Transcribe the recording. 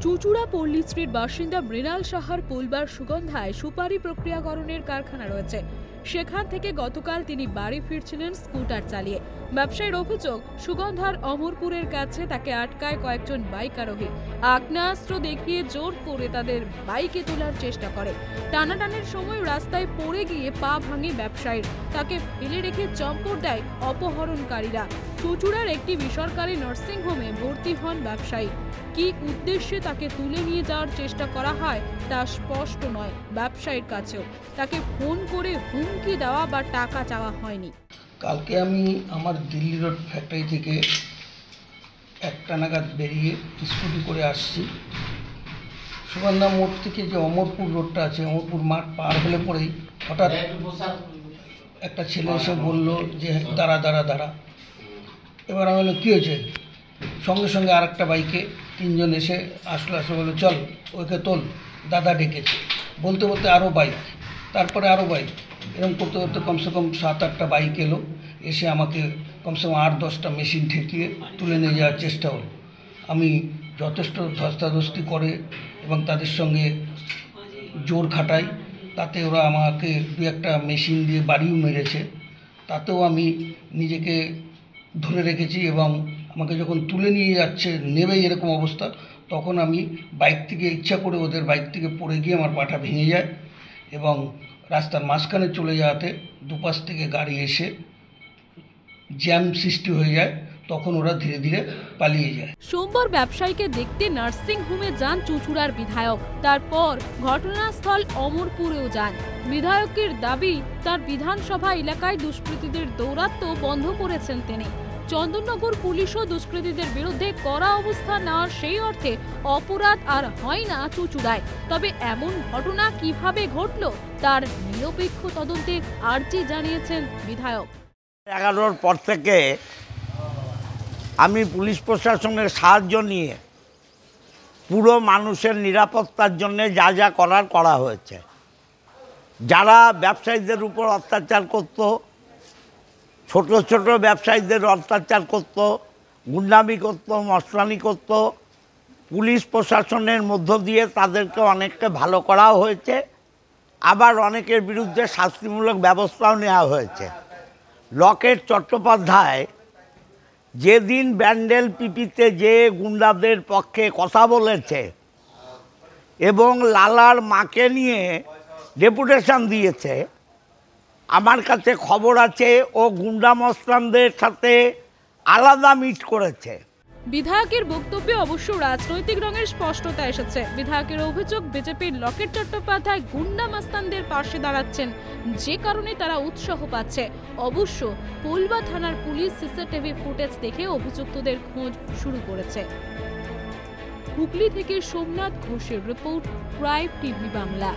চুচুড়া পল্লী স্ট্রিট বাসিন্দা মৃণাল সাহার পূলবার সুগন্ধায় সুপারি প্রক্রিয়াকরণের কারখানা রয়েছে। সেখান থেকে গতকাল তিনি বাড়ি ফিরছিলেন স্কুটার চালিয়ে। ব্যবসায়ীর অভিযোগ, সুগন্ধার অমরপুরের কাছে তাকে আটকায় কয়েকজন বাইক আরোহী। আগ্নেয়াস্ত্র দেখিয়ে জোর করে তাদের বাইকে তোলার চেষ্টা করে। টানাটানির সময় রাস্তায় পড়ে গিয়ে পা ভাঙে ব্যবসায়ীর। তাকে ফেলে রেখে চম্পট দেয় অপহরণকারীরা। চুচুড়ার একটি বেসরকারি নার্সিংহোমে ভর্তি হন ব্যবসায়ী। কি উদ্দেশ্যে তাকে তুলে নিয়ে যাওয়ার চেষ্টা করা হয় তা স্পষ্ট নয় ব্যবসায়ীর কাছেও। তাকে ফোন করে হুমকি দেওয়া বা টাকা চাওয়া হয়নি। কালকে আমি আমার দিল্লি রোড ফ্যাক্টরি থেকে 1টা নাগাদ বেরিয়ে স্কুটি করে আসছি। সুগন্ধা মোড় থেকে যে অমরপুর রোডটা আছে, অমরপুর মাঠ পার হলে পরেই হঠাৎ একটা ছেলে এসে বলল যে দাঁড়া দাঁড়া দাঁড়া। এবার আমি বললাম কী হয়েছে? সঙ্গে সঙ্গে আরেকটা বাইকে 3জন এসে আসলে বললো চল ওকে তোল, দাদা ডেকেছে। বলতে বলতে আরও বাইক, তারপরে আরও বাইক, এরকম করতে করতে কমসে কম 7-8টা বাইক এলো। এসে আমাকে কমসে কম 8-10টা মেশিন ঠেকিয়ে তুলে নিয়ে যাওয়ার চেষ্টা হলো। আমি যথেষ্ট ধস্তাধস্তি করে এবং তাদের সঙ্গে জোর খাটাই, তাতে ওরা আমাকে 2-1টা মেশিন দিয়ে বাড়িও মেরেছে। তাতেও আমি নিজেকে ধরে রেখেছি এবং আমাকে যখন তুলে নিয়ে যাচ্ছে নেবেই এরকম অবস্থা, তখন আমি বাইক থেকে ইচ্ছা করে ওদের বাইক থেকে পড়ে গিয়ে আমার পাটা ভেঙে যায় এবং রাস্তার মাঝখানে চলে যাওয়াতে দুপাশ থেকে গাড়ি এসে জ্যাম সৃষ্টি হয়ে যায়। তখন ওরা ধীরে ধীরে পালিয়ে যায়। সোমবার ব্যবসায়ীকে দেখতে নার্সিং হোমে যান চুচুড়ার বিধায়ক। তারপর ঘটনাস্থল অমরপুরেও যান। বিধায়কের দাবি, তার বিধানসভা এলাকায় দুষ্কৃতীদের দৌরাত্ম্য বন্ধ করেছেন তিনি। চন্দননগর পুলিশও দুষ্কৃতীদের বিরুদ্ধে কড়া অবস্থান নেওয়ার সেই অর্থে অপরাধ আর হয় না চুচুড়ায়। তবে এমন ঘটনা কিভাবে ঘটল তার নিরপেক্ষ তদন্তের আর্জি জানিয়েছেন বিধায়ক। 11টার পর থেকে আমি পুলিশ প্রশাসনের সাহায্য নিয়ে পুরো মানুষের নিরাপত্তার জন্য যা যা করা হয়েছে। যারা ব্যবসায়ীদের উপর অত্যাচার করত, ছোট ছোট ব্যবসায়ীদের অত্যাচার করত, গুন্ডামি করত, মস্তানি করত, পুলিশ প্রশাসনের মধ্য দিয়ে তাদেরকে অনেককে ভালো করাও হয়েছে। আবার অনেকের বিরুদ্ধে শাস্তিমূলক ব্যবস্থাও নেওয়া হয়েছে। লকেট চট্টোপাধ্যায় যেদিন ব্যান্ডেল পিপিতে যে গুন্ডাদের পক্ষে কথা বলেছে এবং লালার মাকে নিয়ে ডেপুটেশন দিয়েছে, আমার কাছে খবর আছে ও গুন্ডা মস্তানদের সাথে আলাদা মিট করেছে। বিধায়কের বক্তব্যে অবশ্য রাজনৈতিক রঙের স্পষ্টতা এসেছে। বিধায়কের অভিযোগ, বিজেপির লকেট চট্টোপাধ্যায় গুন্ডা মাস্তানদের পাশে দাঁড়াচ্ছেন, যে কারণে তারা উৎসাহ পাচ্ছে। অবশ্য পূলবা থানার পুলিশ সিসিটিভি ফুটেজ দেখে অভিযুক্তদের খোঁজ শুরু করেছে। হুগলি থেকে সোমনাথ ঘোষের রিপোর্ট, প্রাইম টিভি বাংলা।